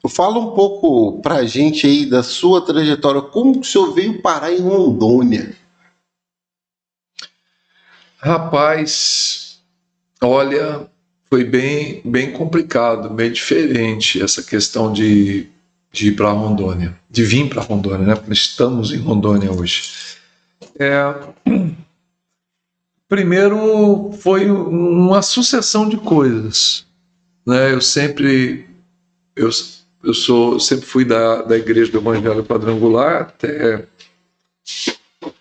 Fala um pouco pra gente aí da sua trajetória, como que o senhor veio parar em Rondônia? Rapaz, olha, foi bem complicado, bem diferente essa questão de ir para Rondônia, de vir para Rondônia, né? Porque estamos em Rondônia hoje. Primeiro foi uma sucessão de coisas, né? Eu, sempre fui da Igreja do Evangelho Quadrangular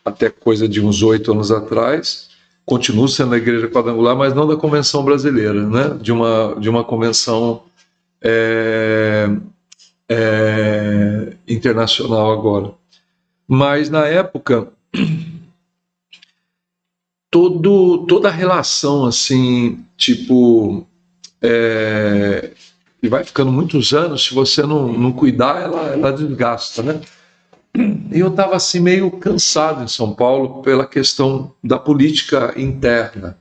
até coisa de uns 8 anos atrás. Continuo sendo da Igreja Quadrangular, mas não da Convenção Brasileira, né? De uma convenção internacional agora. Mas na época, toda a relação assim, tipo, e vai ficando muitos anos, se você não cuidar, ela desgasta, né? E eu estava assim meio cansado em São Paulo pela questão da política interna.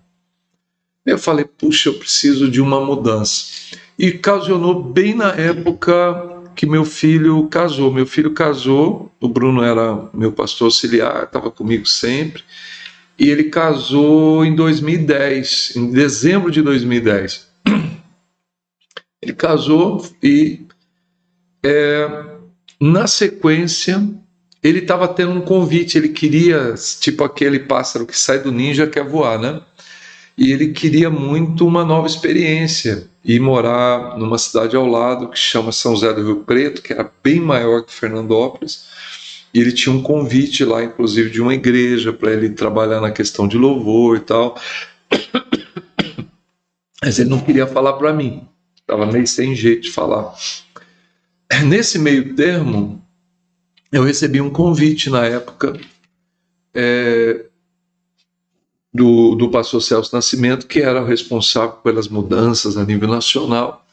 Eu falei, puxa, eu preciso de uma mudança. E ocasionou bem na época que meu filho casou. Meu filho casou, o Bruno era meu pastor auxiliar, estava comigo sempre, e ele casou em 2010, em dezembro de 2010. Ele casou e, na sequência, ele estava tendo um convite, ele queria, tipo aquele pássaro que sai do ninho e já quer voar, né? E ele queria muito uma nova experiência e morar numa cidade ao lado que chama São José do Rio Preto, que era bem maior que Fernandópolis. E ele tinha um convite lá, inclusive, de uma igreja para ele trabalhar na questão de louvor e tal. Mas ele não queria falar para mim, estava meio sem jeito de falar. Nesse meio termo, eu recebi um convite na época do pastor Celso Nascimento, que era o responsável pelas mudanças a nível nacional,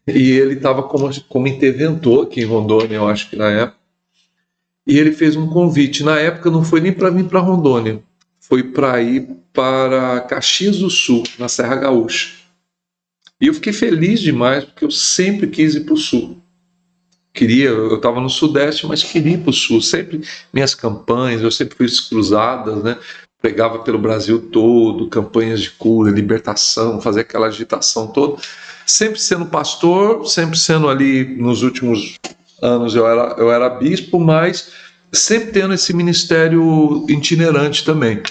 e ele estava como interventor aqui em Rondônia, eu acho que na época, e ele fez um convite. Na época não foi nem para vir para Rondônia, foi para ir para Caxias do Sul, na Serra Gaúcha. E eu fiquei feliz demais, porque eu sempre quis ir para o Sul. Eu estava no Sudeste, mas queria ir para o Sul. Sempre minhas campanhas, eu sempre fiz cruzadas, né? Pregava pelo Brasil todo, campanhas de cura, libertação, fazer aquela agitação toda. Sempre sendo pastor, sempre sendo ali, nos últimos anos eu era bispo, mas sempre tendo esse ministério itinerante também.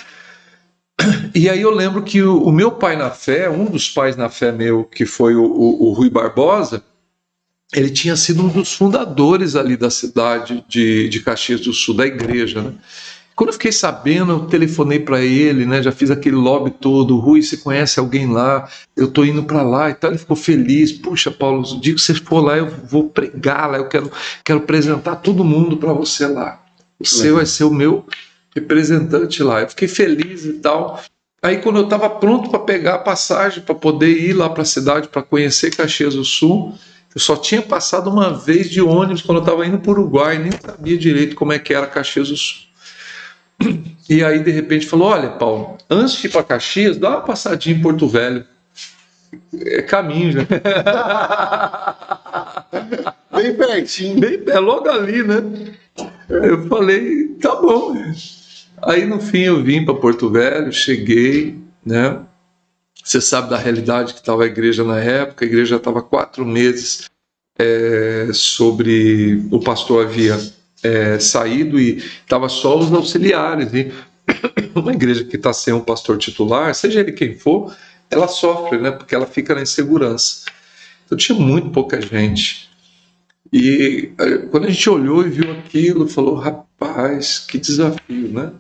E aí eu lembro que o meu pai na fé, um dos pais na fé meu, que foi o Rui Barbosa, ele tinha sido um dos fundadores ali da cidade de Caxias do Sul, da igreja, né? Quando eu fiquei sabendo, eu telefonei para ele, né? Já fiz aquele lobby todo. Rui, você conhece alguém lá? Eu tô indo para lá e tal. Ele ficou feliz. Puxa, Paulo, o dia que você for lá, eu vou pregar lá. Eu quero apresentar todo mundo para você lá. Você vai ser o meu representante lá. Eu fiquei feliz e tal. Aí, quando eu estava pronto para pegar a passagem para poder ir lá para a cidade para conhecer Caxias do Sul, eu só tinha passado uma vez de ônibus quando eu estava indo para o Uruguai, nem sabia direito como é que era Caxias do Sul. E aí, de repente, falou: olha, Paulo, antes de ir para Caxias, dá uma passadinha em Porto Velho. É caminho, né? Bem pertinho. É logo ali, né? Eu falei: tá bom. Aí, no fim, eu vim para Porto Velho, cheguei, né? Você sabe da realidade que estava a igreja na época. A igreja já estava 4 meses sobre... O pastor havia saído e estava só os auxiliares. E uma igreja que está sem um pastor titular, seja ele quem for, ela sofre, né? Porque ela fica na insegurança. Então tinha muito pouca gente. E quando a gente olhou e viu aquilo, falou: rapaz, que desafio, né?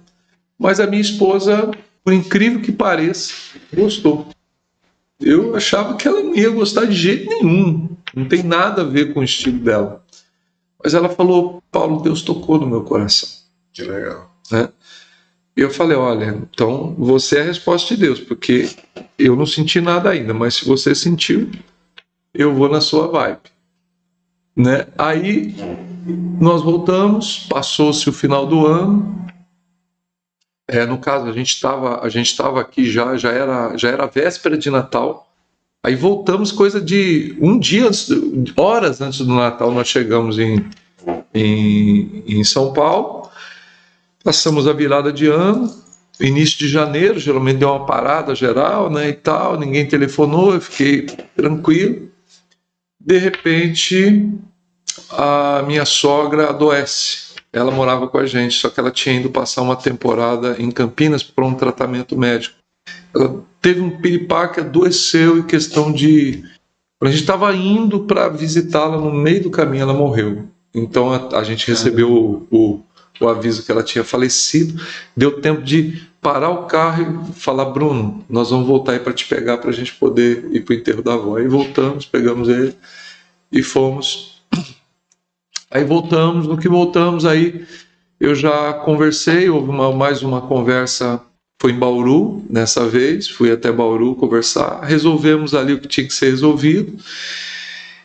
Mas a minha esposa, por incrível que pareça, gostou. Eu achava que ela não ia gostar de jeito nenhum. Não tem nada a ver com o estilo dela. Mas ela falou: Paulo, Deus tocou no meu coração. Que legal. Né? E eu falei: olha, então você é a resposta de Deus, porque eu não senti nada ainda, mas se você sentiu, eu vou na sua vibe. Né? Aí nós voltamos, passou-se o final do ano. No caso, a gente estava aqui já era véspera de Natal. Aí voltamos coisa de um dia antes, horas antes do Natal, nós chegamos em São Paulo, passamos a virada de ano, início de janeiro, geralmente deu uma parada geral, né, e tal, ninguém telefonou, eu fiquei tranquilo. De repente, a minha sogra adoece. Ela morava com a gente, só que ela tinha ido passar uma temporada em Campinas para um tratamento médico. Ela teve um piripaque, adoeceu em questão de... A gente estava indo para visitá-la, no meio do caminho ela morreu. Então a gente recebeu o aviso que ela tinha falecido. Deu tempo de parar o carro e falar: Bruno, nós vamos voltar aí para te pegar, para a gente poder ir para o enterro da avó. Aí voltamos, pegamos ele e fomos. Aí voltamos, no que voltamos, aí eu já conversei, houve mais uma conversa, foi em Bauru dessa vez, fui até Bauru conversar, resolvemos ali o que tinha que ser resolvido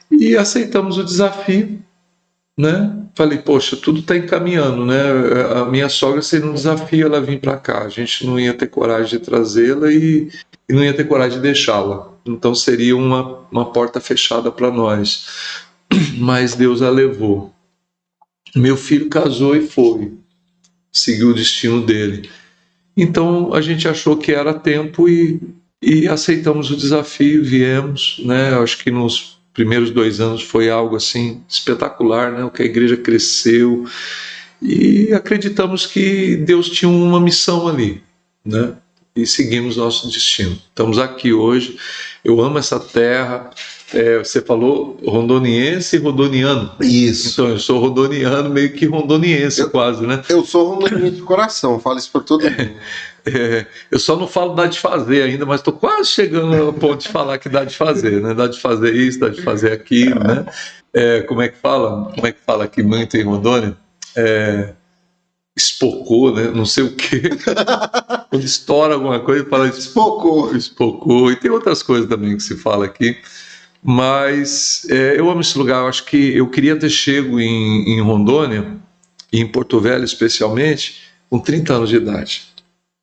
e aceitamos o desafio, né? Falei, poxa, tudo está encaminhando, né? A minha sogra seria um desafio ela vir para cá, a gente não ia ter coragem de trazê-la e não ia ter coragem de deixá-la, então seria uma porta fechada para nós, mas Deus a levou. Meu filho casou e foi, seguiu o destino dele. Então a gente achou que era tempo e aceitamos o desafio, viemos, né? Acho que nos primeiros 2 anos foi algo assim espetacular, né? O que a igreja cresceu e acreditamos que Deus tinha uma missão ali, né? E seguimos nosso destino. Estamos aqui hoje. Eu amo essa terra. Você falou rondoniense e rondoniano. Isso. Então eu sou rondoniano, meio que rondoniense quase, né? Eu sou rondoniense de coração, falo isso para todo mundo. Eu só não falo dá de fazer ainda, mas estou quase chegando ao ponto de falar que dá de fazer, né? Dá de fazer isso, dá de fazer aquilo, né? Como é que fala? Como é que fala aqui muito em Rondônia? Espocou, né? Não sei o quê. Quando estoura alguma coisa, fala espocou. Espocou. E tem outras coisas também que se fala aqui. Mas eu amo esse lugar. Eu acho que eu queria ter chego em Rondônia, e em Porto Velho especialmente, com 30 anos de idade.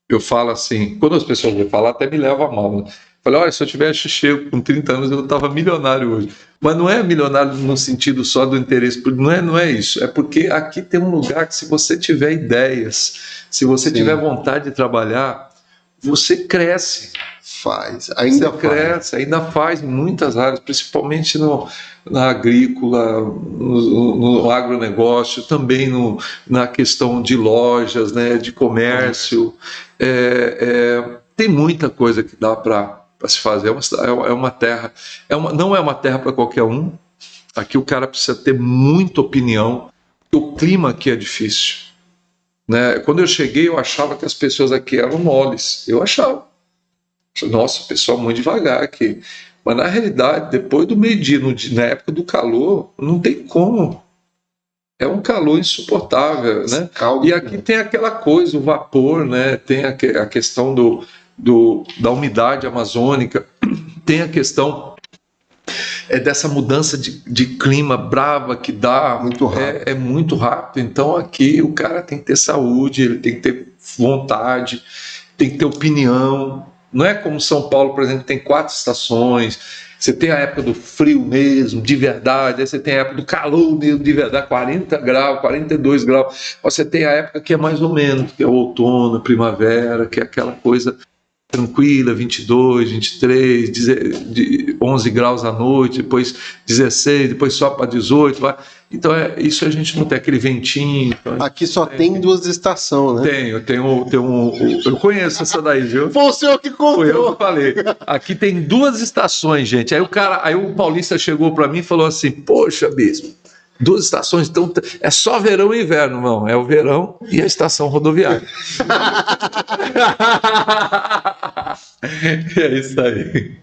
Eu falo assim, quando as pessoas vêm falar, até me leva a mal, né? Falei, olha, se eu tivesse chego com 30 anos, eu estava milionário hoje. Mas não é milionário no sentido só do interesse, não é isso. É porque aqui tem um lugar que, se você tiver ideias, se você tiver vontade de trabalhar, você cresce. Ainda faz em muitas áreas, principalmente na agrícola, no agronegócio, também na questão de lojas, né, de comércio. Tem muita coisa que dá para se fazer. É uma terra, não é uma terra para qualquer um. Aqui o cara precisa ter muita opinião, porque o clima aqui é difícil, né? Quando eu cheguei, eu achava que as pessoas aqui eram moles. Eu achava. Nossa, o pessoal muito devagar aqui. Mas na realidade, depois do meio-dia, na época do calor, não tem como. É um calor insuportável, né? E aqui tem aquela coisa, o vapor, né? Tem a questão da umidade amazônica, tem a questão dessa mudança de clima brava que dá. Muito rápido. É muito rápido. Então aqui o cara tem que ter saúde, ele tem que ter vontade, tem que ter opinião. Não é como São Paulo, por exemplo, que tem 4 estações. Você tem a época do frio mesmo, de verdade. Aí você tem a época do calor mesmo, de verdade, 40 graus, 42 graus. Você tem a época que é mais ou menos, que é o outono, primavera, que é aquela coisa tranquila, 22, 23, 11 graus à noite, depois 16, depois sobe para 18. Então isso a gente não tem, aquele ventinho. Então, aqui só tem 2 estações, né? Eu conheço essa daí, viu? Foi o senhor que comprou. Foi eu que falei. Aqui tem 2 estações, gente. Aí o paulista chegou para mim e falou assim: poxa, bispo, 2 estações, então é só verão e inverno. Não, é o verão e a estação rodoviária. É isso aí.